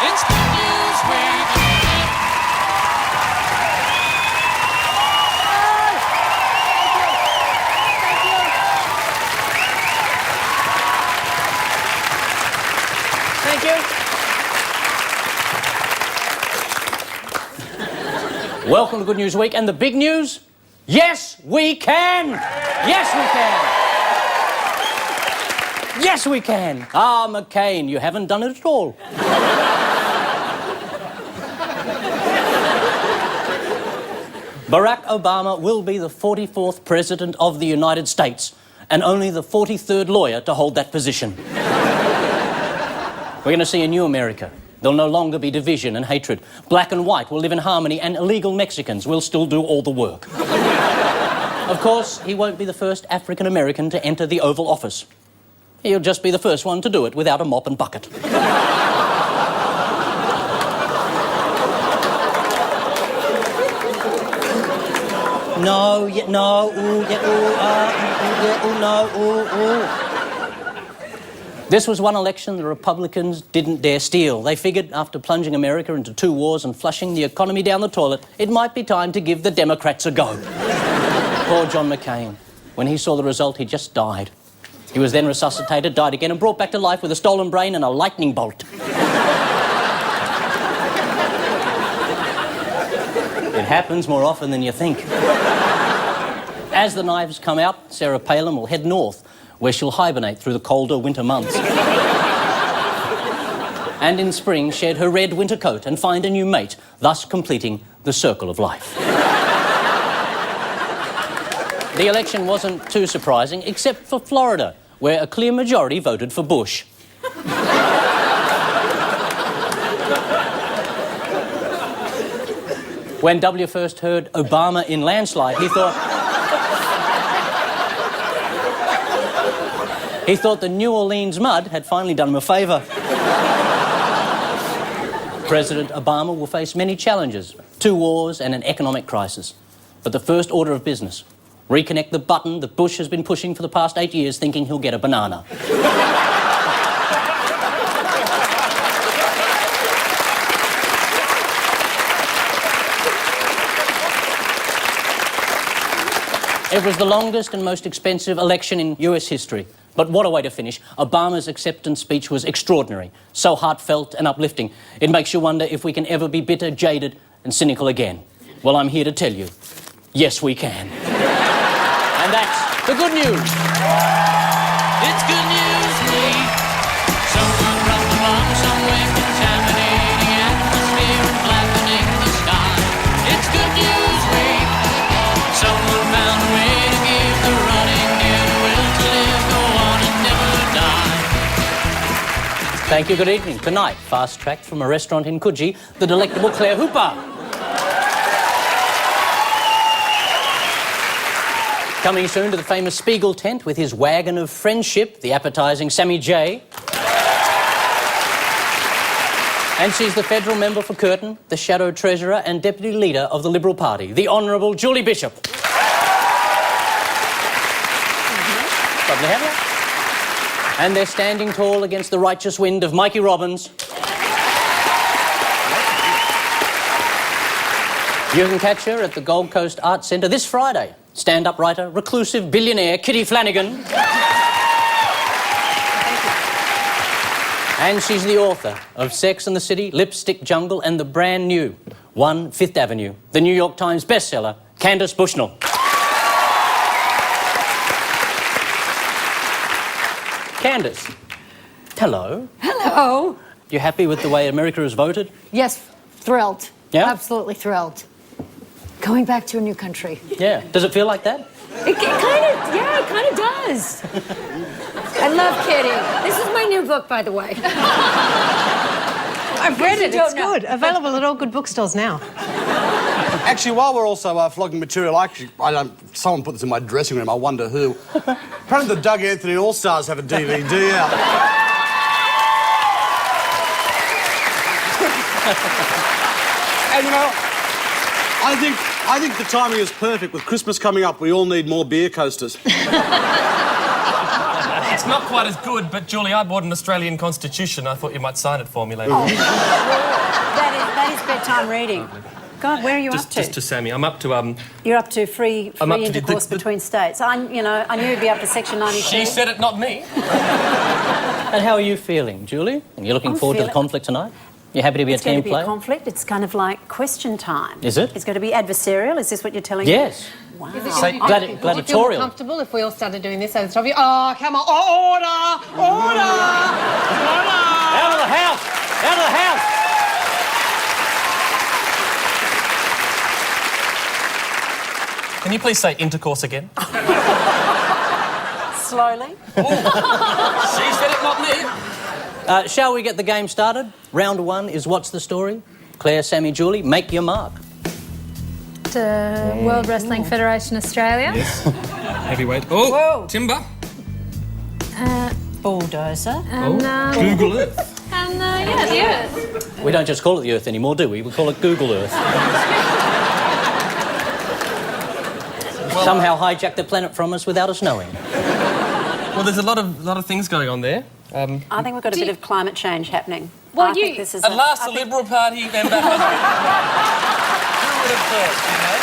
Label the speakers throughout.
Speaker 1: It's the Newsweek.
Speaker 2: Thank you. Welcome to Good News Week, and the big news? Yes, we can! Yes, we can! Yes, we can! Ah, McCain, you haven't done it at all. Barack Obama will be the 44th President of the United States, and only the 43rd lawyer to hold that position. We're going to see a new America. There'll no longer be division and hatred. Black and white will live in harmony, and illegal Mexicans will still do all the work. Of course, he won't be the first African-American to enter the Oval Office. He'll just be the first one to do it without a mop and bucket. No, yeah, no, ooh, yeah, ooh, yeah, ooh, no, ooh, ooh. This was one election the Republicans didn't dare steal. They figured after plunging America into 2 wars and flushing the economy down the toilet, it might be time to give the Democrats a go. Poor John McCain. When he saw the result, he just died. He was then resuscitated, died again, and brought back to life with a stolen brain and a lightning bolt. It happens more often than you think. As the knives come out, Sarah Palin will head north, where she'll hibernate through the colder winter months. And in spring, shed her red winter coat and find a new mate, thus completing the circle of life. The election wasn't too surprising, except for Florida, where a clear majority voted for Bush. When W first heard Obama in landslide, he thought the New Orleans mud had finally done him a favour. President Obama will face many challenges, 2 wars and an economic crisis. But the first order of business, reconnect the button that Bush has been pushing for the past 8 years, thinking he'll get a banana. It was the longest and most expensive election in US history. But what a way to finish. Obama's acceptance speech was extraordinary, so heartfelt and uplifting. It makes you wonder if we can ever be bitter, jaded and cynical again. Well, I'm here to tell you, yes, we can. And that's the good news.
Speaker 1: It's Good News Week. Someone from the bottom somewhere contaminating atmosphere and flattening the sky. It's Good News Week. Someone found a way to give the running deer the will to live, go on and never die.
Speaker 2: Thank you, good evening. Tonight, fast-tracked from a restaurant in Coogee, the delectable Claire Hooper. Coming soon to the famous Spiegel tent with his wagon of friendship, the appetising Sammy J. And she's the federal member for Curtin, the shadow treasurer and deputy leader of the Liberal Party, the Honourable Julie Bishop. Lovely to have you. And they're standing tall against the righteous wind of Mikey Robbins. You can catch her at the Gold Coast Arts Centre this Friday. Stand-up writer, reclusive billionaire Kitty Flanagan. And she's the author of Sex and the City, Lipstick Jungle and the brand new 1 Fifth Avenue, the New York Times bestseller, Candace Bushnell. Candace, hello.
Speaker 3: Hello.
Speaker 2: You happy with the way America has voted?
Speaker 3: Yes, thrilled.
Speaker 2: Yeah?
Speaker 3: Absolutely thrilled. Going back to a new country.
Speaker 2: Yeah. Does it feel like that?
Speaker 3: It kind of does. I love Kitty. This is my new book, by the way.
Speaker 4: I've read it. It's good. Available at all good bookstores now.
Speaker 5: Actually, while we're also flogging material, someone put this in my dressing room. I wonder who. Apparently, the Doug Anthony All-Stars have a DVD out. And, you know, I think the timing is perfect. With Christmas coming up, we all need more beer coasters.
Speaker 6: It's not quite as good, but Julie, I bought an Australian Constitution. I thought you might sign it for me later.
Speaker 7: That is bedtime reading. God, where are you up to?
Speaker 6: Just to Sammy. I'm up to,
Speaker 7: You're up to free
Speaker 6: I'm up to
Speaker 7: intercourse between states. I knew you'd be up to Section 92.
Speaker 6: She said it, not me.
Speaker 2: And how are you feeling, Julie? You're looking forward to the conflict tonight? You're happy to be a team player?
Speaker 7: It's going to be a conflict. It's kind of like question time.
Speaker 2: Is it?
Speaker 7: It's going to be adversarial. Is this what you're telling me?
Speaker 2: Yes.
Speaker 7: Wow.
Speaker 4: Would you feel more
Speaker 2: gladiatorial.
Speaker 4: comfortable if we all started doing this over the top of you? Oh, come on. Oh, order! Order! Order!
Speaker 2: Out of the house! Out of the house!
Speaker 6: Can you please say intercourse again?
Speaker 7: Slowly.
Speaker 6: She said it, not me.
Speaker 2: Shall we get the game started? Round 1 is What's the Story? Claire, Sammy, Julie, make your mark.
Speaker 8: The World Wrestling Federation Australia.
Speaker 6: Yes. Heavyweight. Oh,
Speaker 7: Whoa.
Speaker 6: timber.
Speaker 7: Bulldozer.
Speaker 8: And,
Speaker 6: Google Earth.
Speaker 8: and yeah, the Earth.
Speaker 2: We don't just call it the Earth anymore, do we? We call it Google Earth. Somehow hijacked the planet from us without us knowing.
Speaker 6: Well, there's a lot of things going on there.
Speaker 7: I think we've got a bit of climate change happening.
Speaker 8: Well,
Speaker 7: I think this is
Speaker 6: At last, the Liberal Party member has... Who would have thought, you know?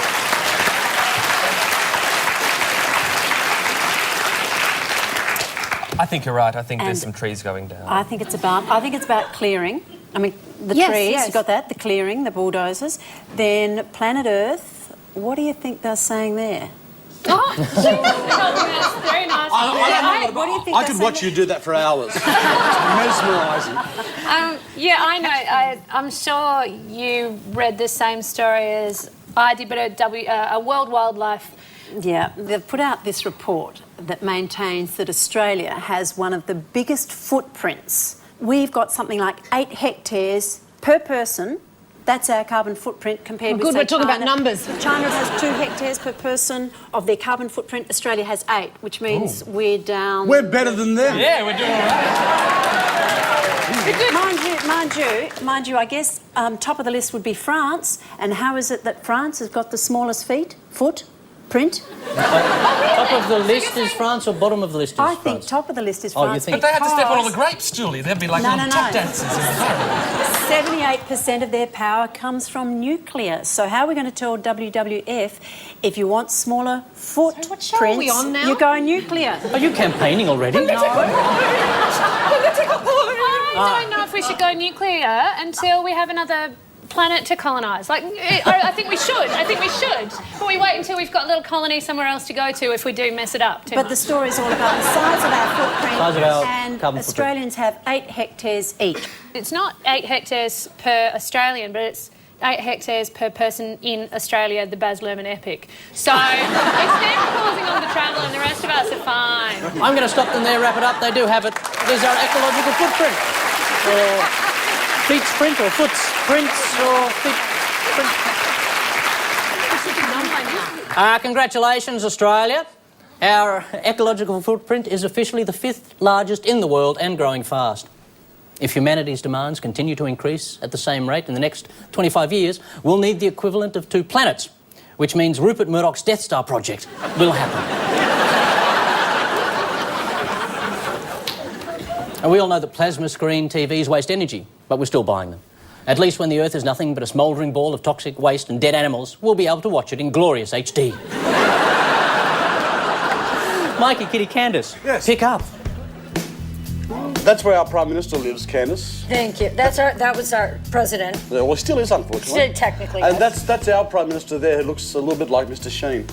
Speaker 6: I think you're right. I think there's some trees going down.
Speaker 7: I think it's about clearing. I mean, the
Speaker 8: Yes,
Speaker 7: trees,
Speaker 8: yes.
Speaker 7: you've got that, the clearing, the bulldozers. Then planet Earth, what do you think they're saying there?
Speaker 8: Oh, that's very nice.
Speaker 7: What do you think
Speaker 5: I
Speaker 7: they're
Speaker 5: could
Speaker 7: saying
Speaker 5: watch you do that for hours. It's mesmerising.
Speaker 8: Yeah, I know. I'm sure you read the same story as I did, but a World Wildlife.
Speaker 7: Yeah, they've put out this report that maintains that Australia has one of the biggest footprints. We've got something like 8 hectares per person. That's our carbon footprint compared with,
Speaker 4: good,
Speaker 7: say,
Speaker 4: we're talking about
Speaker 7: China.
Speaker 4: numbers.
Speaker 7: China has 2 hectares per person of their carbon footprint. Australia has 8, which means we're down...
Speaker 5: We're better than them.
Speaker 6: Yeah, we're doing all right.
Speaker 7: Mind you, I guess top of the list would be France. And how is it that France has got the smallest footprint?
Speaker 2: Top of the list is France or bottom of the list is France?
Speaker 7: I think top of the list is
Speaker 2: Oh, you
Speaker 7: France.
Speaker 2: think-
Speaker 6: But they had to step on all the grapes, Julie. They'd be like
Speaker 7: No,
Speaker 6: little
Speaker 7: no,
Speaker 6: tap
Speaker 7: no.
Speaker 6: dancers in the harem.
Speaker 7: 78% of their power comes from nuclear. So how are we going to tell WWF if you want smaller footprints,
Speaker 4: what show are we on now?
Speaker 7: you go nuclear?
Speaker 2: Are you campaigning already?
Speaker 8: I don't know if we should go nuclear until we have another planet to colonise. Like, I think we should. But we wait until we've got a little colony somewhere else to go to if we do mess it up too
Speaker 7: But
Speaker 8: much.
Speaker 7: the story's all about the size of our footprint.
Speaker 2: Size of our
Speaker 7: and
Speaker 2: carbon
Speaker 7: Australians have 8 hectares each.
Speaker 8: It's not 8 hectares per Australian, but it's 8 hectares per person in Australia, the Baz Luhrmann epic. So it's them causing all the trouble and the rest of us are fine.
Speaker 2: I'm going to stop them there, wrap it up. They do have it. It is our ecological footprint. Or feet's print, or foot's prints, or feet print. Congratulations, Australia. Our ecological footprint is officially the 5th largest in the world and growing fast. If humanity's demands continue to increase at the same rate in the next 25 years, we'll need the equivalent of 2 planets, which means Rupert Murdoch's Death Star project will happen. And we all know that plasma screen TVs waste energy, but we're still buying them. At least when the Earth is nothing but a smouldering ball of toxic waste and dead animals, we'll be able to watch it in glorious HD. Mikey, Kitty, Candace,
Speaker 5: Yes.
Speaker 2: pick up.
Speaker 5: That's where our Prime Minister lives, Candace.
Speaker 3: Thank you. That was our president.
Speaker 5: Yeah, well, he still is, unfortunately.
Speaker 3: Still technically,
Speaker 5: And
Speaker 3: yes.
Speaker 5: that's our Prime Minister there, who looks a little bit like Mr. Sheen.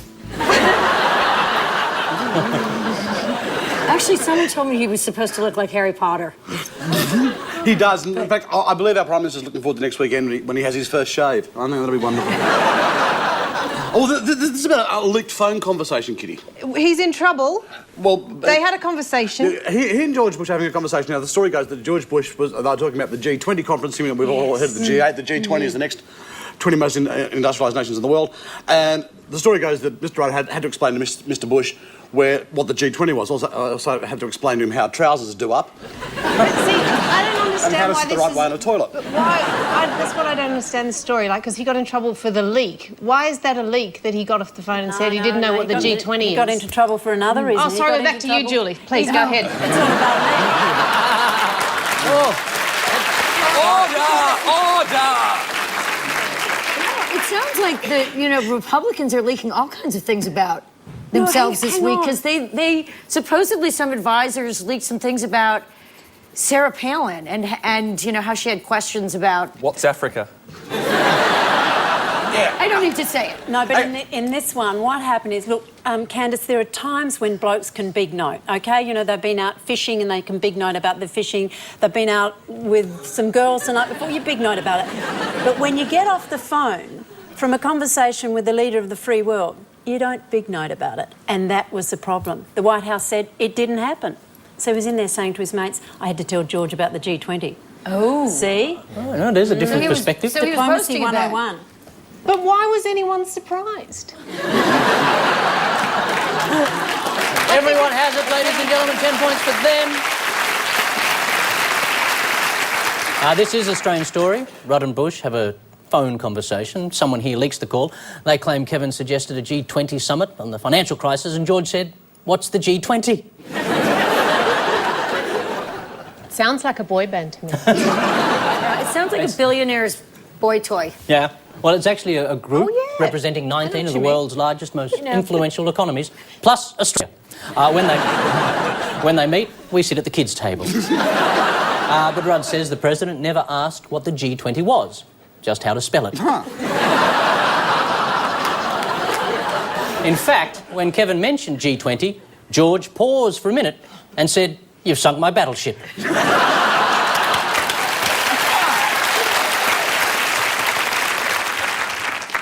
Speaker 3: Actually, someone told me he was supposed to look like Harry Potter.
Speaker 5: He does. And in fact, I believe our Prime Minister's looking forward to next weekend when he has his first shave. I think that'll be wonderful. Oh, this is about a leaked phone conversation, Kitty.
Speaker 4: He's in trouble.
Speaker 5: Well,
Speaker 4: They had a conversation.
Speaker 5: He and George Bush having a conversation. Now, the story goes that George Bush they were talking about the G20 conference. We've all heard of the G8. The G20 is the next 20 most industrialised nations in the world. And the story goes that Mr. Rudd had to explain to Mr. Bush what the G20 was. Also had to explain to him how trousers do up.
Speaker 4: But see, I don't understand.
Speaker 5: and how to sit the right way in a toilet.
Speaker 4: But why? That's what I don't understand the story. Like, because he got in trouble for the leak. Why is that a leak that he got off the phone and said he didn't know what the G20 is?
Speaker 7: He got into trouble for another reason.
Speaker 4: Oh, sorry, we're back to you, Julie. Please, go ahead.
Speaker 7: It's not about me.
Speaker 3: It sounds like the Republicans are leaking all kinds of things about themselves this week because they supposedly some advisors leaked some things about Sarah Palin and how she had questions about
Speaker 6: What's Africa?
Speaker 3: I don't need to say it.
Speaker 7: No, but in this one, what happened is, look, Candace, there are times when blokes can big note, OK? You know, they've been out fishing and they can big note about the fishing. They've been out with some girls the night before, you big note about it. But when you get off the phone from a conversation with the leader of the free world, you don't big note about it. And that was the problem. The White House said it didn't happen. So he was in there saying to his mates, I had to tell George about the G20.
Speaker 3: Oh.
Speaker 7: See?
Speaker 2: Oh, no, there's a different perspective.
Speaker 3: So he was
Speaker 7: Diplomacy
Speaker 3: posting about
Speaker 7: 101.
Speaker 4: But why was anyone surprised?
Speaker 2: Everyone has it, ladies and gentlemen. 10 points for them. This is a strange story. Rudd and Bush have a phone conversation. Someone here leaks the call. They claim Kevin suggested a G20 summit on the financial crisis, and George said, "What's the G20?"
Speaker 4: Sounds like a boy band to me.
Speaker 3: It sounds like a billionaire's boy toy.
Speaker 2: Yeah. Well, it's actually a group representing 19 of the world's largest, most influential economies, plus Australia. When they meet, we sit at the kids' table. But Rudd says the president never asked what the G20 was, just how to spell it. In fact, when Kevin mentioned G20, George paused for a minute and said, "You've sunk my battleship."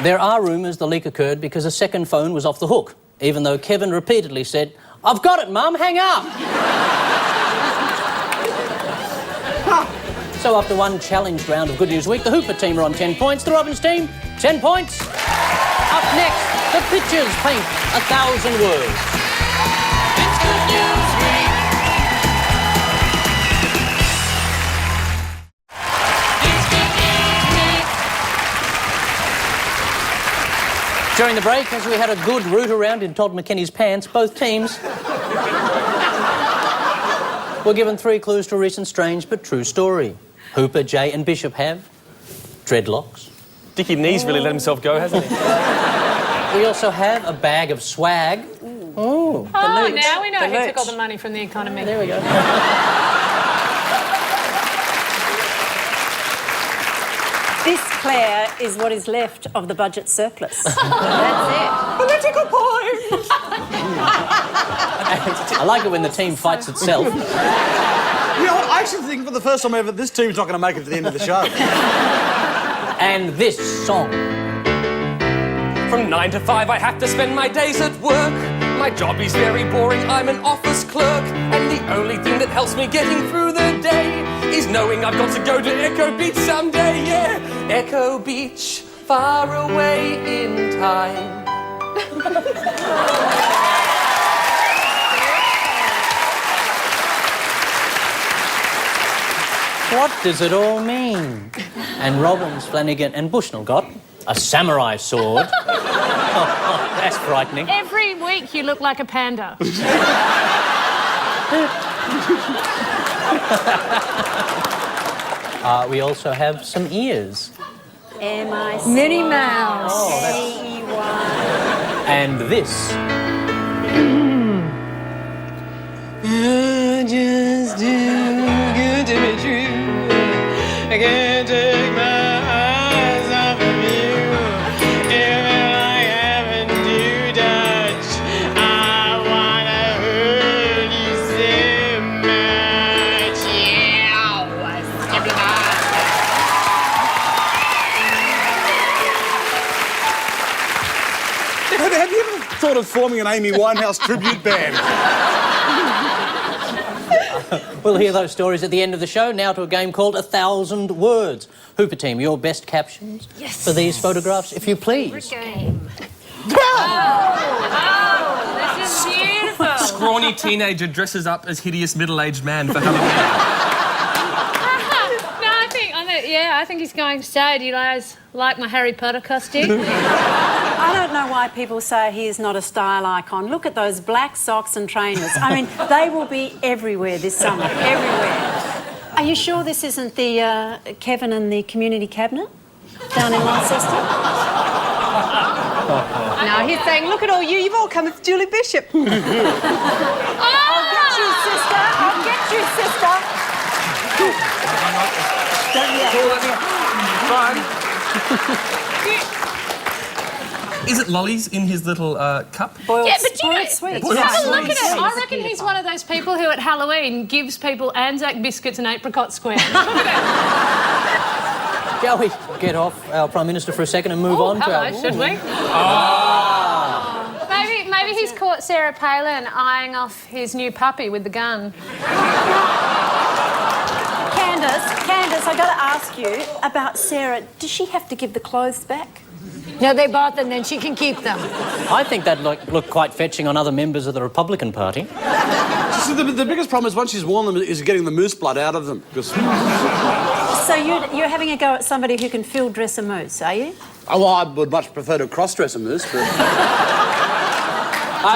Speaker 2: There are rumours the leak occurred because a second phone was off the hook, even though Kevin repeatedly said, "I've got it, Mum, hang up." So after one challenged round of Good News Week, the Hooper team are on 10 points, the Robbins team, 10 points. Up next, the pictures paint 1,000 words.
Speaker 1: It's Good News Week. It's Good News Week.
Speaker 2: During the break, as we had a good root around in Todd McKinney's pants, both teams were given 3 clues to a recent strange but true story. Hooper, Jay and Bishop have dreadlocks.
Speaker 6: Dickie Knees really let himself go, hasn't he?
Speaker 2: We also have a bag of swag.
Speaker 8: Oh, now we know who took all the money from the economy.
Speaker 2: There we go.
Speaker 7: This, Claire, is what is left of the budget surplus. That's it.
Speaker 4: Political poems!
Speaker 2: I like it when the team fights itself.
Speaker 5: You know what? I actually think for the first time ever, this team's not going to make it to the end of the show.
Speaker 2: And this song.
Speaker 6: From 9 to 5 I have to spend my days at work. My job is very boring, I'm an office clerk. And the only thing that helps me getting through the day is knowing I've got to go to Echo Beach someday, yeah. Echo Beach, far away in time.
Speaker 2: What does it all mean? And Robbins, Flanagan and Bushnell got a samurai sword. That's frightening.
Speaker 8: Every week you look like a panda.
Speaker 2: We also have some ears.
Speaker 7: M-I-C.
Speaker 3: Minnie Mouse.
Speaker 7: A-E-Y.
Speaker 2: And this.
Speaker 9: Just too good to be true. I can't take my eyes off of you. Even like having to touch. I wanna hurt you so much.
Speaker 5: Have you ever thought of forming an Amy Winehouse tribute band?
Speaker 2: We'll hear those stories at the end of the show. Now to a game called 1,000 Words. Hooper team, your best captions for these photographs, if you please.
Speaker 8: Game. Oh, this is beautiful.
Speaker 6: Scrawny teenager dresses up as hideous middle-aged man for Halloween.
Speaker 8: Yeah, I think he's going to stay. Do you guys like my Harry Potter costume?
Speaker 7: I don't know why people say he is not a style icon. Look at those black socks and trainers. I mean, they will be everywhere this summer, everywhere. Are you sure this isn't the Kevin and the community cabinet down in Launceston?
Speaker 4: No, he's saying, look at all you. You've all come as Julie Bishop.
Speaker 7: I'll get you, sister. I'll get you, sister.
Speaker 6: Is it lollies in his little cup?
Speaker 7: Boiled,
Speaker 8: Yeah, but you know,
Speaker 7: sweet.
Speaker 8: have a look at it. I reckon he's one of those people who at Halloween gives people Anzac biscuits and apricot squares. Look at that.
Speaker 2: Shall we get off our Prime Minister for a second and move on to
Speaker 8: Hello,
Speaker 2: our...
Speaker 8: should we? Maybe he's caught Sarah Palin eyeing off his new puppy with the gun.
Speaker 7: Candace, I got to ask you about Sarah. Does she have to give the clothes back?
Speaker 3: No, they bought them, then she can keep them.
Speaker 2: I think that look quite fetching on other members of the Republican Party.
Speaker 5: So the biggest problem is once she's worn them is getting the moose blood out of them.
Speaker 7: So you're having a go at somebody who can field dress a moose, are you?
Speaker 5: Oh, well, I would much prefer to cross-dress a moose, but...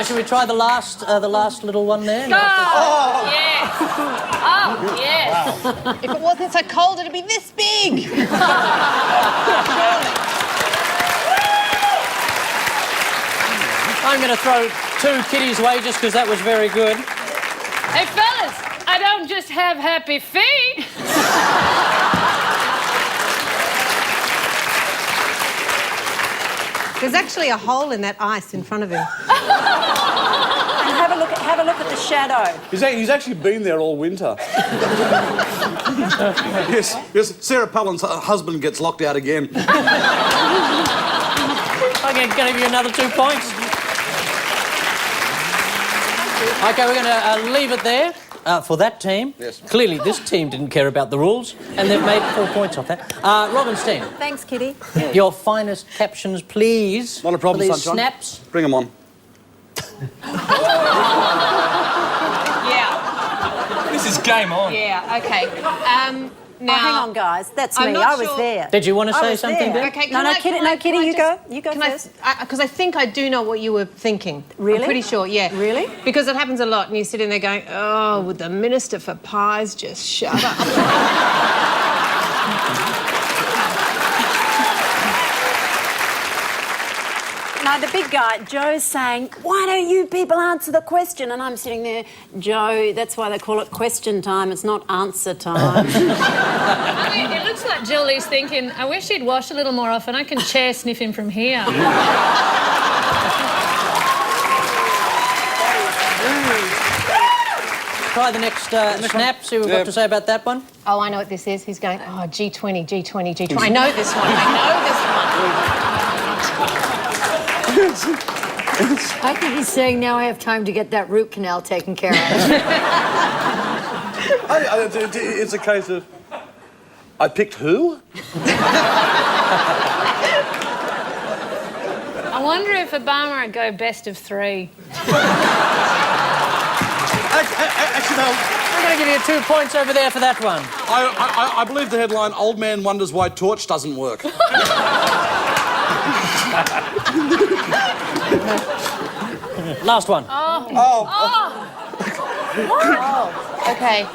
Speaker 2: Should we try the last little one there?
Speaker 8: Oh, yes. Oh, yes.
Speaker 4: If it wasn't so cold, it'd be this big.
Speaker 2: I'm going to throw 2 kiddies' wages because that was very good.
Speaker 8: Hey, fellas, I don't just have happy feet.
Speaker 4: There's actually a hole in that ice in front of him.
Speaker 7: And have a look at the shadow.
Speaker 5: He's actually been there all winter. Yes, Sarah Palin's husband gets locked out again.
Speaker 2: I'm going to give you another 2 points. OK, we're going to leave it there for that team.
Speaker 5: Yes.
Speaker 2: Clearly, this team didn't care about the rules, and they've made 4 points off that. Robin's team.
Speaker 7: Thanks, Kitty.
Speaker 2: Your finest captions, please.
Speaker 5: Not a problem,
Speaker 2: for these
Speaker 5: Sunshine.
Speaker 2: snaps.
Speaker 5: Bring them on.
Speaker 4: Yeah.
Speaker 6: This is game on.
Speaker 4: Yeah, OK. Now,
Speaker 7: hang on, guys. That's
Speaker 4: I'm
Speaker 7: me.
Speaker 4: not
Speaker 7: I was
Speaker 4: sure-
Speaker 7: there.
Speaker 2: Did you want to
Speaker 7: I
Speaker 2: say
Speaker 7: was
Speaker 2: something,
Speaker 7: there.
Speaker 2: Ben?
Speaker 4: Okay,
Speaker 7: No, Kitty, you go. You go first.
Speaker 4: Because I think I do know what you were thinking.
Speaker 7: Really?
Speaker 4: I'm pretty sure, yeah.
Speaker 7: Really?
Speaker 4: Because it happens a lot, and you sit in there going, oh, would the Minister for Pies just shut up?
Speaker 7: No, the big guy, Joe's saying, why don't you people answer the question? And I'm sitting there, Joe, that's why they call it question time. It's not answer time.
Speaker 8: I mean, it looks like Julie's thinking, I wish he'd wash a little more often. I can chair sniff him from here.
Speaker 2: Try the next snap, see what we've got to say about that one.
Speaker 4: Oh, I know what this is. He's going, oh, G20, G20, G20. I know this one.
Speaker 3: I think he's saying now I have time to get that root canal taken care of.
Speaker 5: It's a case of... I picked who?
Speaker 8: I wonder if Obama would go best of 3.
Speaker 5: Actually, no.
Speaker 2: I'm going to give you 2 points over there for that one.
Speaker 5: I believe the headline, Old Man Wonders Why Torch Doesn't Work.
Speaker 2: Last one.
Speaker 4: OK.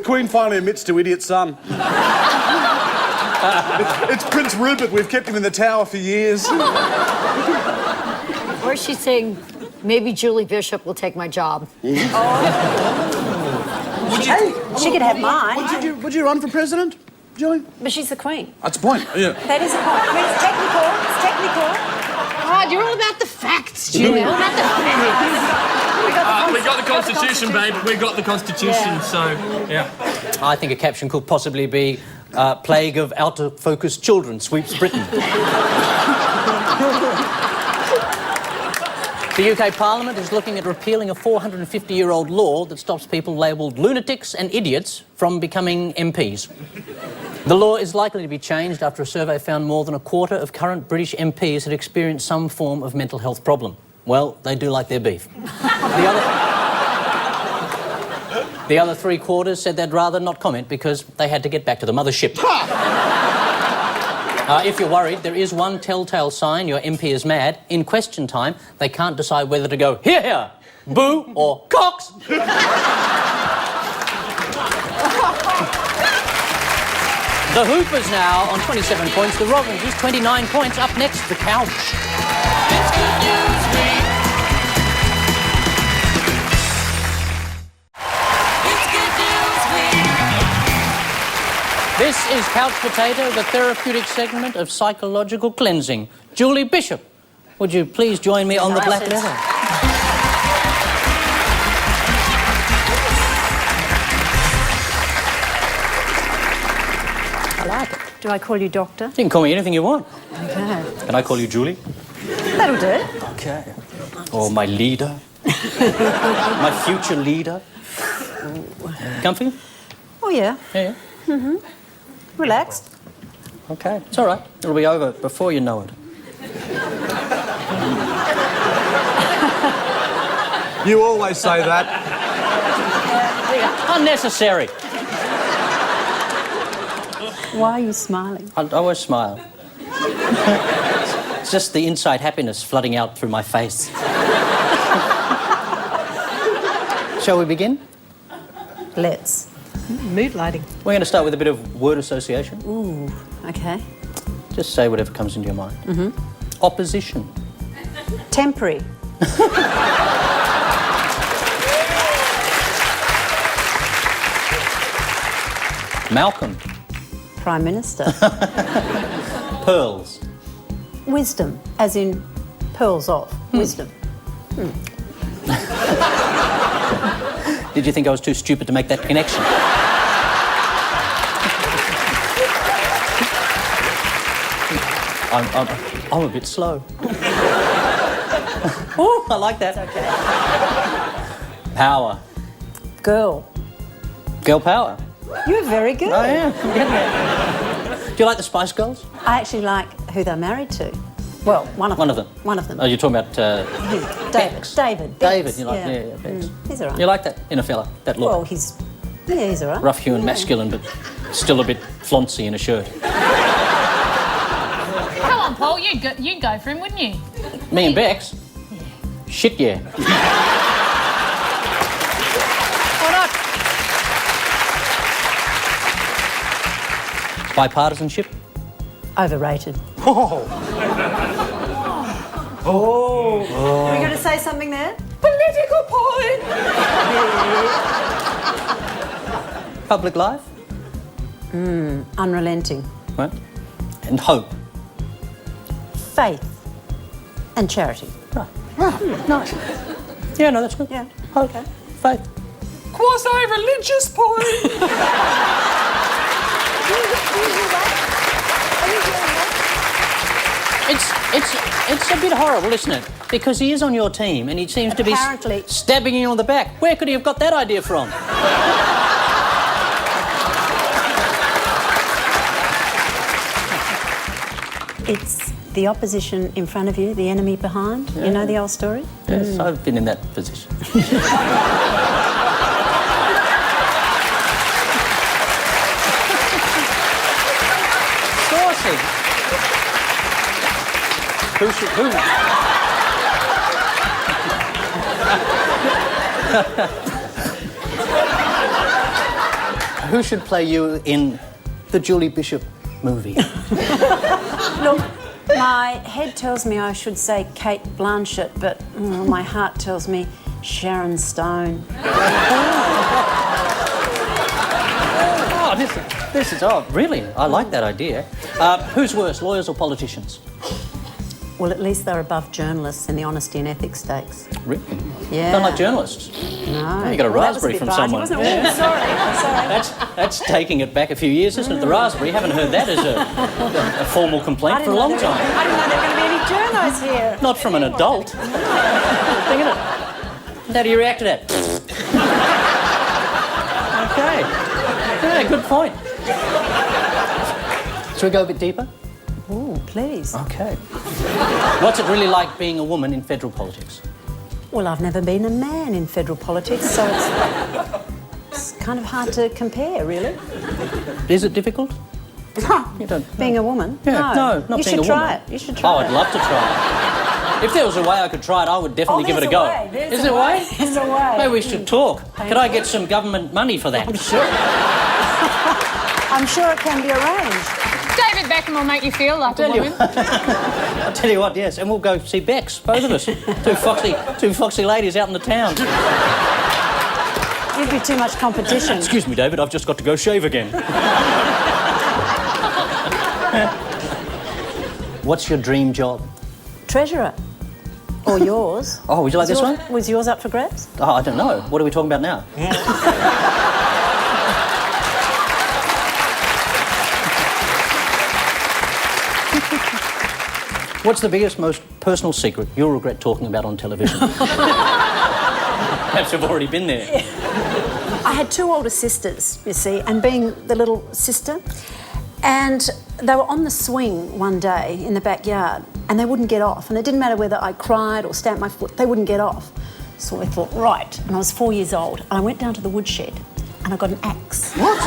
Speaker 5: Queen finally admits to idiot son. It's Prince Rupert. We've kept him in the tower for years.
Speaker 3: Or she's saying, maybe Julie Bishop will take my job.
Speaker 7: She could have mine.
Speaker 5: Would you run for president, Julie?
Speaker 7: But she's the queen.
Speaker 5: That's the point, yeah.
Speaker 7: That is the point. I mean, it's technical.
Speaker 4: God, you're all about the facts, Julie. All about the facts.
Speaker 6: We got the Constitution, babe. We got the Constitution, so, yeah.
Speaker 2: I think a caption could possibly be Plague of Out-of-Focus Children Sweeps Britain. The UK Parliament is looking at repealing a 450-year-old law that stops people labelled lunatics and idiots from becoming MPs. The law is likely to be changed after a survey found more than a quarter of current British MPs had experienced some form of mental health problem. Well, they do like their beef. The other 3/4 said they'd rather not comment because they had to get back to the mothership. If you're worried, there is one telltale sign your MP is mad. In question time, they can't decide whether to go, "Here, here," "Boo," or "Cox." The Hoopers now on 27 points. The Robins is 29 points. Up next, the Couch.
Speaker 1: It's Good News Week. It's Good News Week.
Speaker 2: This is Couch Potato, the therapeutic segment of psychological cleansing. Julie Bishop, would you please join me on the black leather?
Speaker 7: I like it. Do I call you doctor?
Speaker 2: You can call me anything you want.
Speaker 7: Okay.
Speaker 2: Can I call you Julie?
Speaker 7: That'll do.
Speaker 2: Okay. Or my leader. My future leader. Comfy?
Speaker 7: Oh, yeah.
Speaker 2: Yeah, yeah.
Speaker 7: Relaxed.
Speaker 2: Okay. It's all right. It'll be over before you know it.
Speaker 5: You always say that.
Speaker 2: Unnecessary.
Speaker 7: Why are you smiling?
Speaker 2: I always smile. It's just the inside happiness flooding out through my face. Shall we begin?
Speaker 7: Let's.
Speaker 4: Mood lighting.
Speaker 2: We're going to start with a bit of word association.
Speaker 7: Ooh, okay.
Speaker 2: Just say whatever comes into your mind. Opposition.
Speaker 7: Temporary.
Speaker 2: Malcolm.
Speaker 7: Prime Minister.
Speaker 2: Pearls.
Speaker 7: Wisdom, as in pearls of wisdom.
Speaker 2: Did you think I was too stupid to make that connection? I'm a bit slow. Oh, I like that.
Speaker 7: Okay.
Speaker 2: Power.
Speaker 7: Girl.
Speaker 2: Girl power.
Speaker 7: You're very good.
Speaker 2: Oh, yeah. Do you like the Spice Girls?
Speaker 7: I actually like who they're married to. Well, one of them. One of them.
Speaker 2: Oh, you're talking about
Speaker 7: David.
Speaker 2: Bex.
Speaker 7: David.
Speaker 2: David,
Speaker 7: Bex.
Speaker 2: you like? Yeah, Bex.
Speaker 7: He's all right.
Speaker 2: You like that in a fella, that look?
Speaker 7: Well, he's all right.
Speaker 2: Rough-hewn, masculine, but still a bit flauncy in a shirt.
Speaker 8: Come on, Paul, you'd go for him, wouldn't you?
Speaker 2: Me and Bex? Shit, yeah. Why not? Bipartisanship?
Speaker 7: Overrated.
Speaker 2: Oh.
Speaker 7: Were you going to say something there?
Speaker 2: Political point! Public life?
Speaker 7: Unrelenting.
Speaker 2: Right. And hope.
Speaker 7: Faith. And charity.
Speaker 2: Right. Nice. Yeah, no, that's good.
Speaker 7: Yeah.
Speaker 2: Hope.
Speaker 7: Okay.
Speaker 2: Faith.
Speaker 6: Quasi-religious point.
Speaker 2: It's a bit horrible, isn't it? Because he is on your team and he seems to be
Speaker 7: Apparently.
Speaker 2: stabbing you on the back. Where could he have got that idea from?
Speaker 7: It's the opposition in front of you, the enemy behind.
Speaker 2: Yeah.
Speaker 7: You know the old story?
Speaker 2: Yes, I've been in that position. Saucy. Who should play you in the Julie Bishop movie?
Speaker 7: Look, my head tells me I should say Kate Blanchett, but my heart tells me Sharon Stone.
Speaker 2: Oh, this is really, I like that idea. Who's worse, lawyers or politicians?
Speaker 7: Well, at least they're above journalists in the honesty and ethics stakes.
Speaker 2: Really?
Speaker 7: Yeah.
Speaker 2: Don't like journalists?
Speaker 7: No.
Speaker 2: You got a
Speaker 7: Well, that was
Speaker 2: raspberry
Speaker 7: bit
Speaker 2: from
Speaker 7: biased,
Speaker 2: someone.
Speaker 7: wasn't it? Sorry.
Speaker 2: That's taking it back a few years, isn't it? The raspberry. Haven't heard that as a formal complaint for a long time.
Speaker 7: I didn't know there were going to be any journos here.
Speaker 2: Not from an adult. Think of it. How do you react to that? Okay. Yeah, good point. Should we go a bit deeper?
Speaker 7: Ooh, please.
Speaker 2: Okay. What's it really like being a woman in federal politics?
Speaker 7: Well, I've never been a man in federal politics, so it's kind of hard to compare, really.
Speaker 2: Is it difficult? You don't.
Speaker 7: Being a woman?
Speaker 2: Yeah, no, not
Speaker 7: you
Speaker 2: being
Speaker 7: should
Speaker 2: a
Speaker 7: try
Speaker 2: woman.
Speaker 7: it. You should try
Speaker 2: Oh,
Speaker 7: it.
Speaker 2: I'd love to try it. If there was a way I could try it, I would definitely give it a go. Is there a way?
Speaker 7: There's a way.
Speaker 2: Maybe we should talk. Could I get some government money for that?
Speaker 7: I'm sure. I'm sure it can be arranged.
Speaker 8: David Beckham will make you feel like a woman.
Speaker 2: I'll tell you what, yes, and we'll go see Bex, both of us. Two foxy ladies out in the town.
Speaker 7: You'd be too much competition.
Speaker 2: Excuse me, David, I've just got to go shave again. What's your dream job?
Speaker 7: Treasurer. Or yours.
Speaker 2: Oh, would you like this one?
Speaker 7: Was yours up for grabs?
Speaker 2: Oh, I don't know. What are we talking about now? What's the biggest, most personal secret you'll regret talking about on television? Perhaps you've already been there.
Speaker 7: I had two older sisters, you see, and being the little sister, and they were on the swing one day in the backyard, and they wouldn't get off, and it didn't matter whether I cried or stamped my foot, they wouldn't get off. So I thought, right, and I was 4 years old, and I went down to the woodshed, and I got an axe.
Speaker 2: What?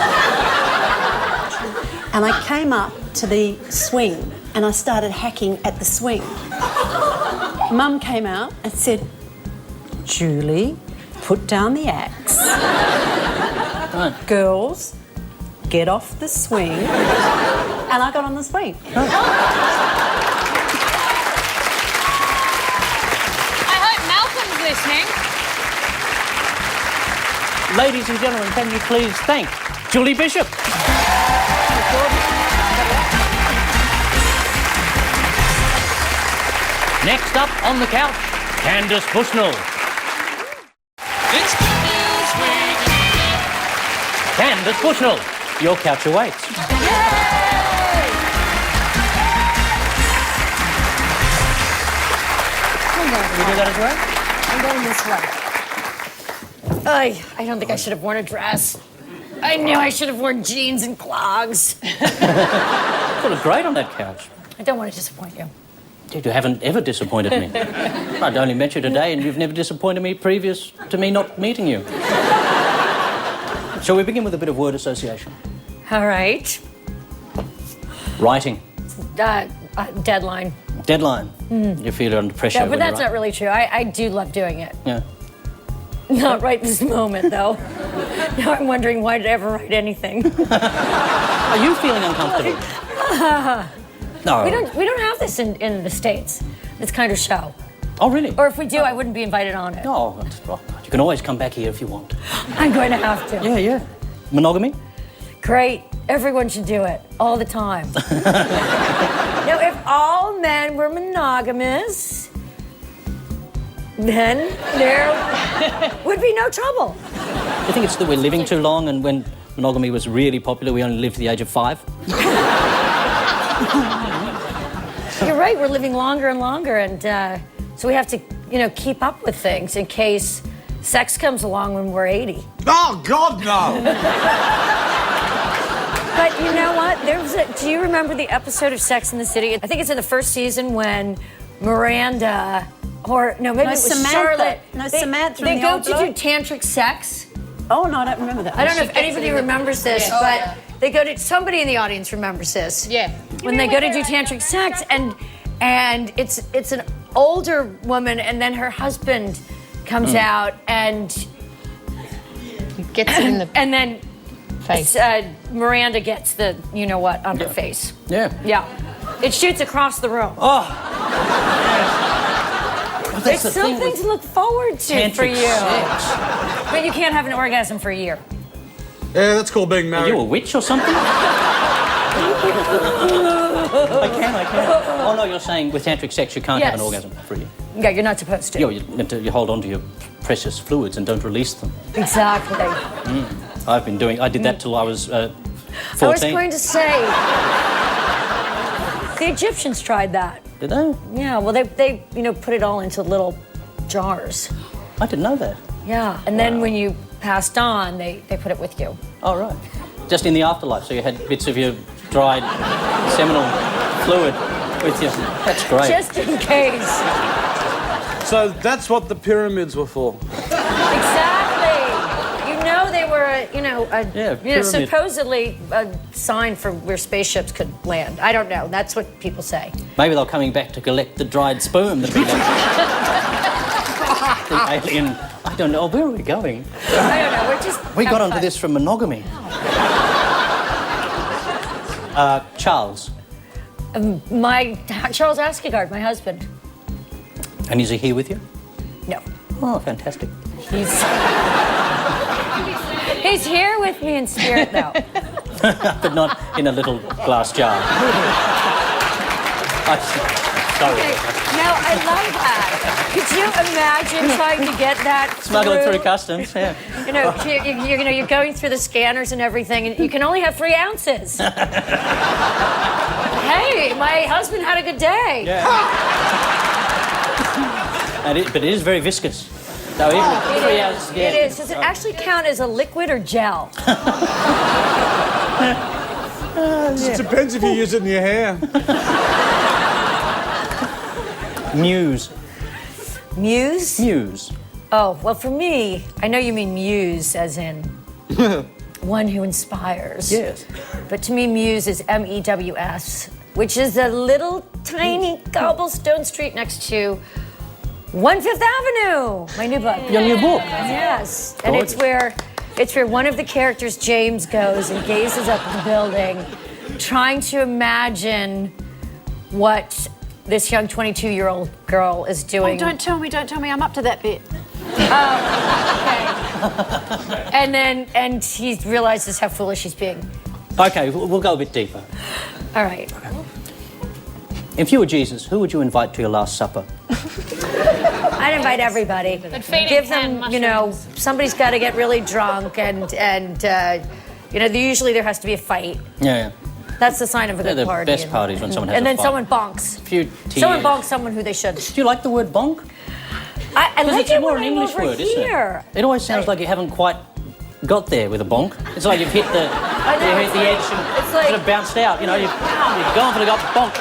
Speaker 7: And I came up to the swing, and I started hacking at the swing. Mum came out and said, Julie, put down the axe.
Speaker 2: Right.
Speaker 7: Girls, get off the swing. And I got on the swing.
Speaker 8: I hope Malcolm's listening.
Speaker 2: Ladies and gentlemen, can you please thank Julie Bishop? Next up on the couch, Candace Bushnell.
Speaker 1: It's Good News Week.
Speaker 2: Candace Bushnell, your couch awaits. You do that as well?
Speaker 3: I'm going this way. I don't think I should have worn a dress. I knew I should have worn jeans and clogs.
Speaker 2: You look great on that couch.
Speaker 3: I don't want to disappoint you.
Speaker 2: Dude, you haven't ever disappointed me. I'd only met you today and you've never disappointed me previous to me not meeting you. Shall we begin with a bit of word association?
Speaker 3: All right.
Speaker 2: Writing.
Speaker 3: Deadline.
Speaker 2: Deadline. You feel under pressure.
Speaker 3: Yeah, but
Speaker 2: when
Speaker 3: that's
Speaker 2: you
Speaker 3: not really true. I do love doing it.
Speaker 2: Yeah.
Speaker 3: Not right this moment, though. Now I'm wondering why did I ever write anything.
Speaker 2: Are you feeling uncomfortable? No.
Speaker 3: We don't have this in the States. This kind of show.
Speaker 2: Oh, really?
Speaker 3: Or if we do, I wouldn't be invited on it.
Speaker 2: Oh, you can always come back here if you want.
Speaker 3: I'm going to have to.
Speaker 2: Yeah. Monogamy?
Speaker 3: Great. Everyone should do it all the time. Now, if all men were monogamous, then there would be no trouble.
Speaker 2: You think it's that we're living too long and when monogamy was really popular, we only lived to the age of 5?
Speaker 3: You're right, we're living longer and longer, and so we have to, keep up with things in case sex comes along when we're 80.
Speaker 5: Oh, God, no!
Speaker 3: But you know what? Do you remember the episode of Sex and the City? I think it's in the first season when Miranda, or no, maybe it was
Speaker 7: Samantha.
Speaker 3: Charlotte.
Speaker 7: No, Samantha
Speaker 3: They
Speaker 7: and the
Speaker 3: go
Speaker 7: old
Speaker 3: to do
Speaker 7: bloke.
Speaker 3: tantric sex.
Speaker 7: Oh, no, I don't remember that.
Speaker 3: I don't know if anybody remembers this, but they go to, somebody in the audience remembers this.
Speaker 8: Yeah.
Speaker 3: When they go to do tantric sex, and it's an older woman, and then her husband comes out and
Speaker 4: Gets it in the
Speaker 3: and then
Speaker 4: face.
Speaker 3: Miranda gets the you-know-what on her face.
Speaker 2: Yeah.
Speaker 3: Yeah. It shoots across the room.
Speaker 2: Oh. Well, that's
Speaker 3: It's
Speaker 2: the thing
Speaker 3: something
Speaker 2: with
Speaker 3: to look forward to
Speaker 2: tantric
Speaker 3: for you.
Speaker 2: sex.
Speaker 3: But you can't have an orgasm for a year.
Speaker 5: Yeah, that's called being
Speaker 2: Are
Speaker 5: married.
Speaker 2: you a witch or something? I can. Oh, no, you're saying with tantric sex you can't have an
Speaker 3: Yes.
Speaker 2: orgasm for you.
Speaker 3: Yeah, you're not supposed to.
Speaker 2: You hold on to your precious fluids and don't release them.
Speaker 3: Exactly.
Speaker 2: I did that till I was 14.
Speaker 3: I was going to say, the Egyptians tried that.
Speaker 2: Did they?
Speaker 3: Yeah, well, they put it all into little jars.
Speaker 2: I didn't know that.
Speaker 3: Yeah, and then when you passed on, they put it with you.
Speaker 2: Oh, right. Just in the afterlife, so you had bits of your dried seminal fluid with you. That's great.
Speaker 3: Just in case.
Speaker 5: So that's what the pyramids were for.
Speaker 3: Exactly. They were
Speaker 2: pyramid.
Speaker 3: supposedly a sign for where spaceships could land. I don't know. That's what people say.
Speaker 2: Maybe they're coming back to collect the dried sperm that we left. The alien. I don't know. Where are we going?
Speaker 3: I don't know. We're just.
Speaker 2: We got
Speaker 3: having
Speaker 2: onto
Speaker 3: fun.
Speaker 2: this from monogamy. Charles.
Speaker 3: Charles Askegaard, my husband.
Speaker 2: And is he here with you?
Speaker 3: No.
Speaker 2: Oh, fantastic.
Speaker 3: He's here with me in spirit, though.
Speaker 2: But not in a little glass jar. Sorry.
Speaker 3: Okay. No, I love that. Could you imagine trying to get that
Speaker 2: Smuggling through customs, yeah.
Speaker 3: You're going through the scanners and everything, and you can only have 3 ounces. Hey, my husband had a good day.
Speaker 2: Yeah. But it is very viscous. So even 3 ounces. Yeah.
Speaker 3: It is. Does it actually count as a liquid or gel?
Speaker 5: It depends if you use it in your hair.
Speaker 2: Muse.
Speaker 3: Muse?
Speaker 2: Muse.
Speaker 3: Oh, well, for me, I know you mean muse as in one who inspires.
Speaker 2: Yes.
Speaker 3: But to me, muse is MEWS, which is a little tiny cobblestone street next to 1/5 Avenue, my new book.
Speaker 2: Your new book?
Speaker 3: Yes. And it's where one of the characters, James, goes and gazes up at the building, trying to imagine what this young 22-year-old girl is doing.
Speaker 7: Oh, don't tell me, I'm up to that bit.
Speaker 3: Okay. And he realizes how foolish he's being.
Speaker 2: Okay, we'll go a bit deeper.
Speaker 3: All right.
Speaker 2: Okay. If you were Jesus, who would you invite to your Last Supper?
Speaker 3: I'd invite everybody. Give them, somebody's got to get really drunk and usually there has to be a fight.
Speaker 2: Yeah.
Speaker 3: That's the sign of a good party.
Speaker 2: The best parties when someone has
Speaker 3: and
Speaker 2: a
Speaker 3: then
Speaker 2: fight.
Speaker 3: someone bonks.
Speaker 2: A few tears.
Speaker 3: Someone bonks someone who they shouldn't.
Speaker 2: Do you like the word bonk?
Speaker 3: I like
Speaker 2: it's
Speaker 3: it
Speaker 2: more
Speaker 3: when
Speaker 2: an
Speaker 3: I'm
Speaker 2: English
Speaker 3: over
Speaker 2: word,
Speaker 3: here.
Speaker 2: isn't it? It always sounds like you haven't quite got there with a bonk. It's like you've hit the edge and
Speaker 3: it's like,
Speaker 2: sort of bounced out. You've gone for the bonk.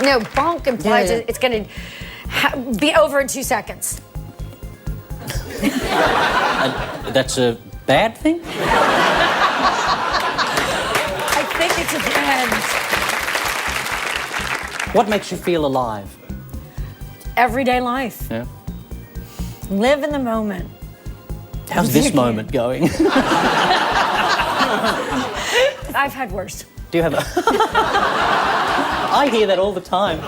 Speaker 3: No, bonk implies it's going to be over in 2 seconds.
Speaker 2: That's a bad thing?
Speaker 3: I think it depends.
Speaker 2: What makes you feel alive?
Speaker 3: Everyday life.
Speaker 2: Yeah.
Speaker 3: Live in the moment.
Speaker 2: How's this moment going?
Speaker 3: I've had worse.
Speaker 2: Do you have a... I hear that all the time.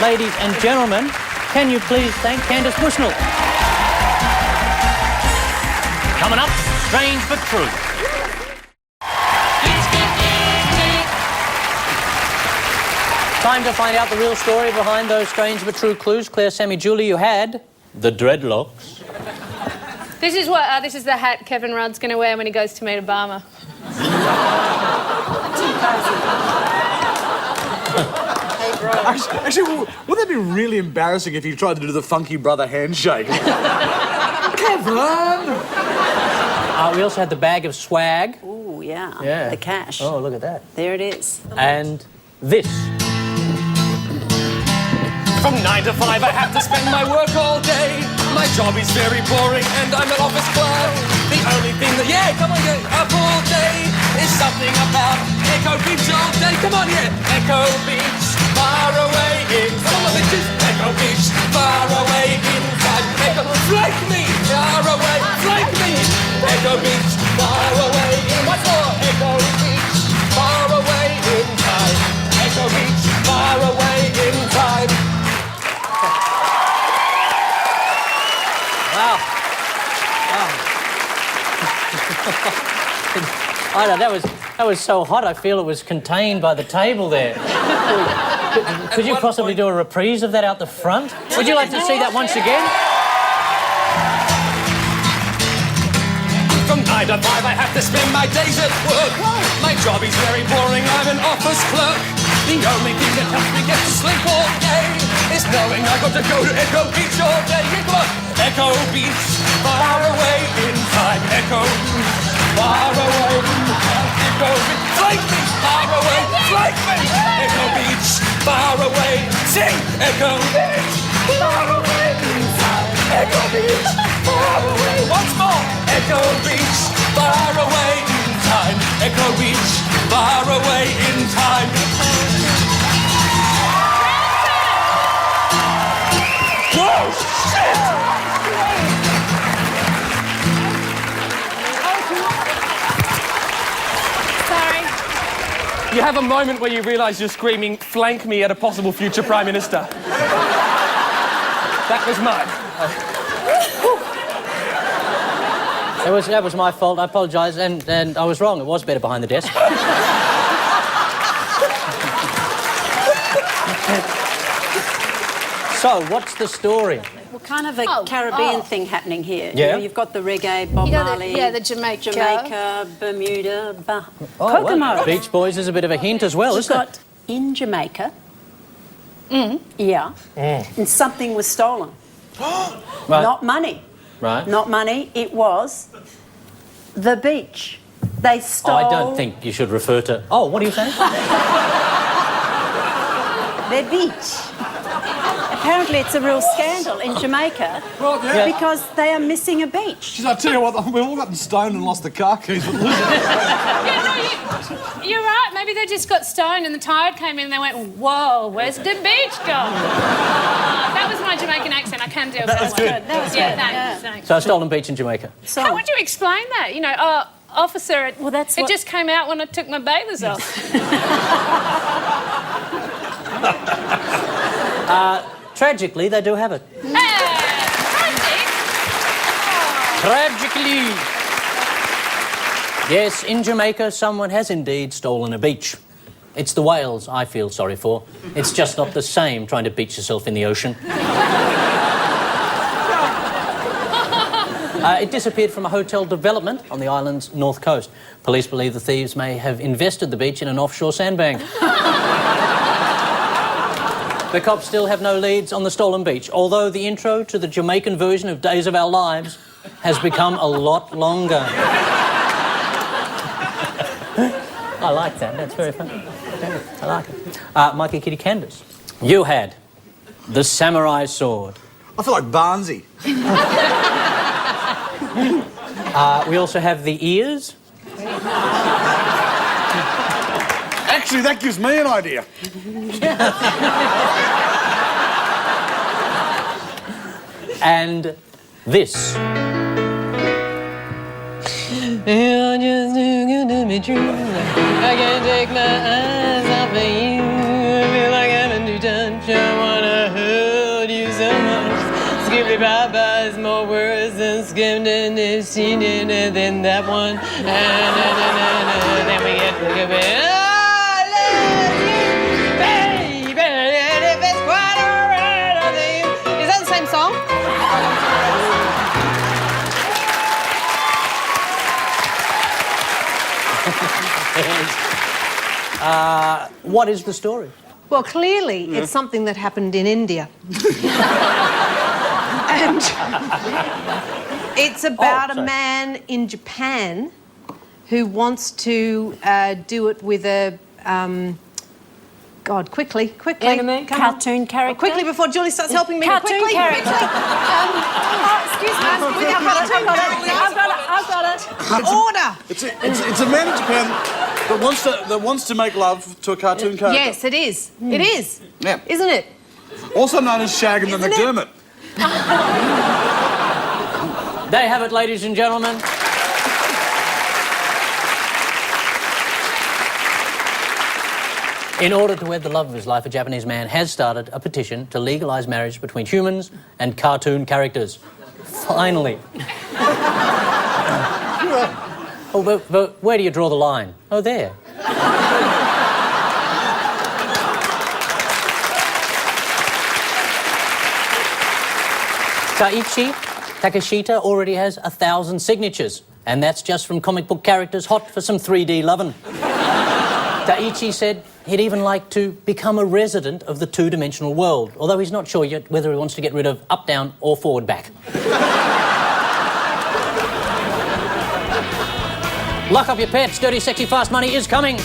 Speaker 2: Ladies and gentlemen, can you please thank Candace Bushnell?
Speaker 1: Coming up, Strange but True.
Speaker 2: Time to find out the real story behind those strange but true clues. Claire, Sammy, Julie, you had the dreadlocks.
Speaker 8: This is the hat Kevin Rudd's going to wear when he goes to meet Obama.
Speaker 5: Actually, wouldn't that be really embarrassing if you tried to do the funky brother handshake? Kevin!
Speaker 2: We also had the bag of swag.
Speaker 7: Oh, yeah.
Speaker 2: Yeah.
Speaker 7: The cash.
Speaker 2: Oh, look at that.
Speaker 7: There it is.
Speaker 2: And this.
Speaker 6: From 9 to 5 I have to spend my work all day. My job is very boring and I'm an office clerk. The only thing that, come on, up all day is something about Echo Beach all day. Come on, Echo Beach, far away inside. Come on, bitches. Echo Beach, far away inside. Echo, flake me, far away, flake me. Echo Beach, far away inside. What's more? Echo Beach, far away inside. Echo Beach, far away inside.
Speaker 2: Wow. I know, that was so hot, I feel it was contained by the table there. Could you possibly do a reprise of that out the front? Would you like to see that once again?
Speaker 6: From 9 to 5 I have to spend my days at work. My job is very boring, I'm an office clerk. The only thing that helps me get to sleep all day is knowing I've got to go to Echo Beach all day. Come on, Echo Beach, far away inside. Echo Beach, far away inside. Echo Beach, flake me, far away, flake like me. Echo Beach, far away. Sing, Echo Beach, far away inside. Echo Beach, far away. Once more, Echo Beach, far away in time. Echo Beach, far away in time. Whoa, shit! You have a moment where you realise you're screaming, flank me at a possible future Prime Minister. That was mine.
Speaker 2: That was my fault. I apologise, and I was wrong. It was better behind the desk. So, what's the story?
Speaker 7: Well, kind of a Caribbean thing happening here.
Speaker 2: Yeah.
Speaker 7: You know, you've got the reggae, Bob Marley.
Speaker 8: the Jamaica.
Speaker 7: Jamaica, Bermuda, Kokomo.
Speaker 2: Well, Beach Boys is a bit of a hint as well,
Speaker 7: You've
Speaker 2: isn't
Speaker 7: got
Speaker 2: it?
Speaker 7: in Jamaica. Yeah. And something was stolen.
Speaker 2: Right.
Speaker 7: Not money.
Speaker 2: Right.
Speaker 7: Not money. It was the beach. They stole...
Speaker 2: I don't think you should refer to... Oh, what are you saying?
Speaker 7: Their beach. Apparently it's a real scandal in Jamaica because they are missing a beach.
Speaker 5: I tell you what, we've all gotten stoned and lost the car keys. But
Speaker 8: You're right. Maybe they just got stoned and the tide came in and they went, whoa, where's the beach gone? That was my Jamaican accent. I can do it.
Speaker 5: That was good.
Speaker 7: That was
Speaker 8: Yeah,
Speaker 7: good.
Speaker 8: thanks.
Speaker 2: So, a stolen beach in Jamaica.
Speaker 7: So,
Speaker 8: How would you explain that? You know, officer,
Speaker 7: Well, that's
Speaker 8: it
Speaker 7: what-
Speaker 8: just came out when I took my bathers off.
Speaker 2: Tragically, they do have it. Tragically. Yes, in Jamaica, someone has indeed stolen a beach. It's the whales I feel sorry for. It's just not the same trying to beach yourself in the ocean. It disappeared from a hotel development on the island's north coast. Police believe the thieves may have invested the beach in an offshore sandbank. The cops still have no leads on the stolen beach, although the intro to the Jamaican version of Days of Our Lives has become a lot longer. I like that. That's very funny. I like it. Mikey, Kitty, Candace, you had the samurai sword.
Speaker 5: I feel like Barnsey.
Speaker 2: We also have the ears.
Speaker 5: Actually, that gives me an idea.
Speaker 2: And this.
Speaker 9: You're just too good to be true. I can't take my eyes off of you. I feel like having to touch. I wanna hold you so much. Skibbly Papa's more words than skimmed and if she did it, then that one. Then we get to go back. I love you, baby. And if it's quite alright, I think.
Speaker 4: Is that the same song?
Speaker 2: What is the story?
Speaker 4: Well, clearly it's something that happened in India. And it's about a
Speaker 2: sorry.
Speaker 4: man in Japan who wants to do it with a... God, quickly.
Speaker 7: Anime?
Speaker 4: Come
Speaker 7: Cartoon
Speaker 4: on.
Speaker 7: character?
Speaker 4: Quickly before Julie starts helping me.
Speaker 7: Cartoon
Speaker 4: quickly.
Speaker 7: character.
Speaker 4: Excuse me. I've got it. Order.
Speaker 5: It's a man in Japan that wants to make love to a cartoon character.
Speaker 4: Yes, it is. It is.
Speaker 5: Yeah.
Speaker 4: Isn't it?
Speaker 5: Also known as Shaggy the McDermott.
Speaker 2: They have it, ladies and gentlemen. In order to wed the love of his life, a Japanese man has started a petition to legalise marriage between humans and cartoon characters. Finally. But where do you draw the line? Oh, there. Taichi Takashita already has 1,000 signatures, and that's just from comic book characters hot for some 3D lovin'. Taichi said he'd even like to become a resident of the two-dimensional world, although he's not sure yet whether he wants to get rid of up, down or forward, back. Lock up your pets. Dirty, sexy, fast money is coming.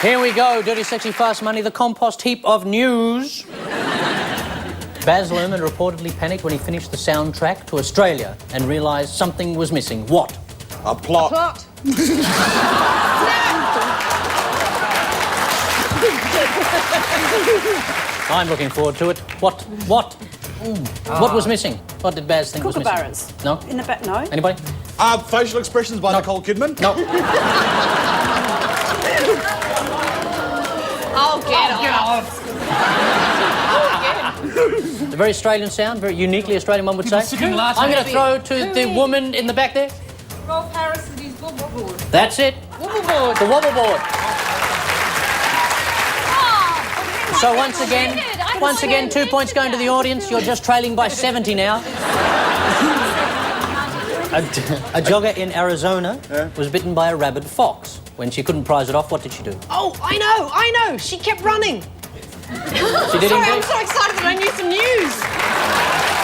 Speaker 2: Here we go, Dirty Sexy Fast Money, the compost heap of news. Baz Luhrmann reportedly panicked when he finished the soundtrack to Australia and realised something was missing. What?
Speaker 5: A plot.
Speaker 4: Plot.
Speaker 2: I'm looking forward to it. What? What was missing? What did Baz think was missing?
Speaker 7: Kookaburras.
Speaker 2: No?
Speaker 7: In the back, no.
Speaker 2: Anybody?
Speaker 5: Facial expressions by Nicole Kidman.
Speaker 2: No.
Speaker 4: Oh, get off.
Speaker 2: A very Australian sound, very uniquely Australian, one would say. I'm going to throw to the woman in the back there.
Speaker 8: Rolf Harris and his wobble board.
Speaker 2: That's it.
Speaker 8: Wobble board.
Speaker 2: The wobble board.
Speaker 8: Oh,
Speaker 2: So once again, 2 points going to the audience. You're just trailing by 70 now. A jogger in Arizona was bitten by a rabid fox. When she couldn't prize it off, what did she do?
Speaker 4: Oh, I know. She kept running.
Speaker 2: She did
Speaker 4: Sorry,
Speaker 2: indeed.
Speaker 4: I'm so excited that I knew some news.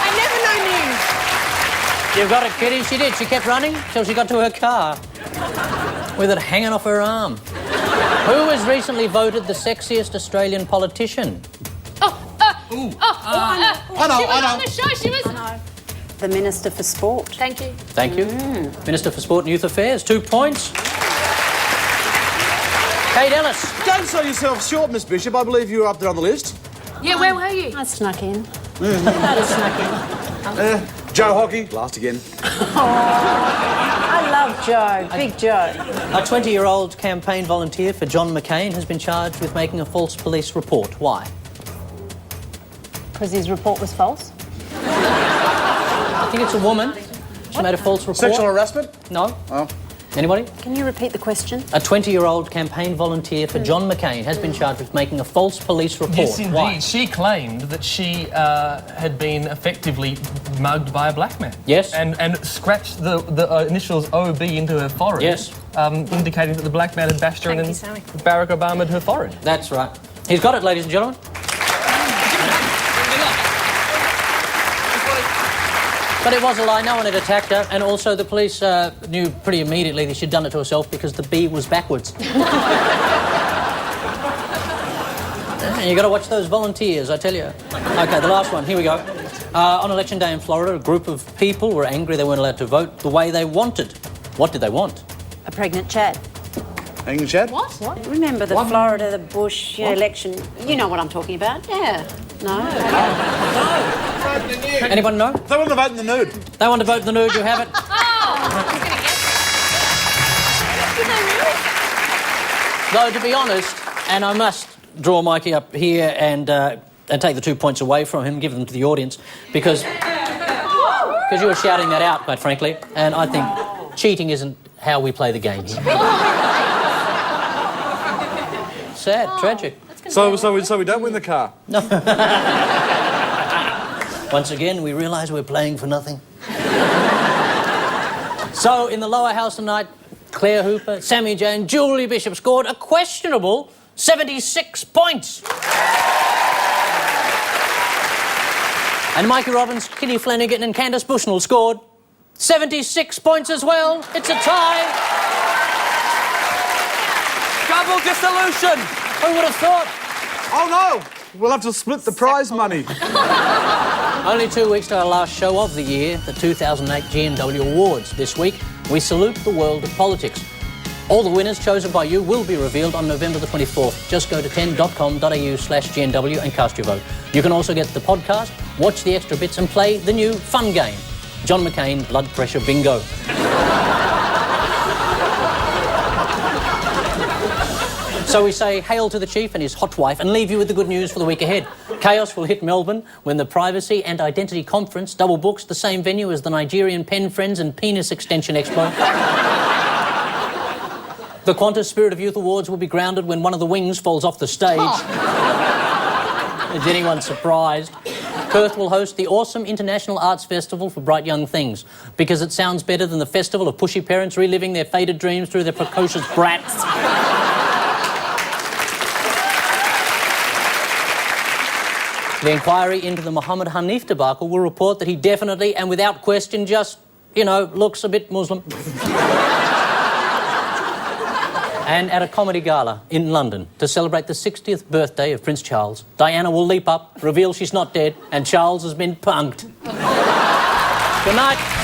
Speaker 4: I never know news.
Speaker 2: You've got it, Kitty. She did. She kept running till she got to her car with it hanging off her arm. Who was recently voted the sexiest Australian politician?
Speaker 8: I know. She was on the show. She was.
Speaker 7: The Minister for Sport.
Speaker 8: Thank you.
Speaker 2: Thank you. Minister for Sport and Youth Affairs, 2 points. Kate Ellis.
Speaker 5: Don't sell yourself short, Miss Bishop. I believe you were up there on the list.
Speaker 8: Yeah, where were you?
Speaker 7: I snuck in. I snuck in.
Speaker 5: Joe Hockey, last again.
Speaker 7: I love Joe. Big Joe.
Speaker 2: A 20-year-old campaign volunteer for John McCain has been charged with making a false police report. Why?
Speaker 4: Because his report was false?
Speaker 2: I think it's a woman. She made a false report.
Speaker 5: Sexual harassment?
Speaker 2: No.
Speaker 5: Oh.
Speaker 2: Anybody?
Speaker 7: Can you repeat the question?
Speaker 2: A 20-year-old campaign volunteer for John McCain has been charged with making a false police report.
Speaker 6: Yes, indeed.
Speaker 2: Why?
Speaker 6: She claimed that she had been effectively mugged by a black man.
Speaker 2: Yes.
Speaker 6: And scratched the initials OB into her forehead.
Speaker 2: Yes.
Speaker 6: Indicating that the black man had bashed her
Speaker 4: Thank
Speaker 6: and
Speaker 4: you, Sammy.
Speaker 6: Barack Obama'd her forehead.
Speaker 2: That's right. He's got it, ladies and gentlemen. But it was a lie. No one had attacked her. And also the police knew pretty immediately that she'd done it to herself because the B was backwards. You got to watch those volunteers, I tell you. OK, the last one. Here we go. On Election Day in Florida, a group of people were angry they weren't allowed to vote the way they wanted. What did they want?
Speaker 7: A pregnant Chad.
Speaker 5: Hanging Chad?
Speaker 8: What?
Speaker 7: Remember the Florida, the Bush election? You know what I'm talking about? Yeah. No?
Speaker 2: Anyone know?
Speaker 5: They want to vote in the nude.
Speaker 2: They want to vote in the nude, you have it.
Speaker 8: Oh, I was going to guess. Did they really?
Speaker 2: Though, to be honest, and I must draw Mikey up here and take the 2 points away from him, give them to the audience, because you were shouting that out, quite frankly, and I think cheating isn't how we play the game here. Sad, tragic.
Speaker 5: So we don't win the car.
Speaker 2: Once again, we realise we're playing for nothing. So, in the lower house tonight, Claire Hooper, Sammy Jane, Julie Bishop scored a questionable 76 points. And Mikey Robbins, Kitty Flanagan and Candace Bushnell scored 76 points as well. It's a tie.
Speaker 6: Double dissolution!
Speaker 2: Who would have thought?
Speaker 5: Oh no! We'll have to split the prize money.
Speaker 2: Only 2 weeks to our last show of the year, the 2008 G&W Awards. This week, we salute the world of politics. All the winners chosen by you will be revealed on November the 24th. Just go to 10.com.au/GNW and cast your vote. You can also get the podcast, watch the extra bits and play the new fun game, John McCain Blood Pressure Bingo. So we say hail to the chief and his hot wife and leave you with the good news for the week ahead. Chaos will hit Melbourne when the Privacy and Identity Conference double books the same venue as the Nigerian Pen Friends and Penis Extension Expo. The Qantas Spirit of Youth Awards will be grounded when one of the wings falls off the stage. Is anyone surprised? Perth will host the awesome International Arts Festival for Bright Young Things because it sounds better than the festival of pushy parents reliving their faded dreams through their precocious brats. The inquiry into the Mohammed Hanif debacle will report that he definitely and without question just, looks a bit Muslim. And at a comedy gala in London to celebrate the 60th birthday of Prince Charles, Diana will leap up, reveal she's not dead, and Charles has been punked. Good night.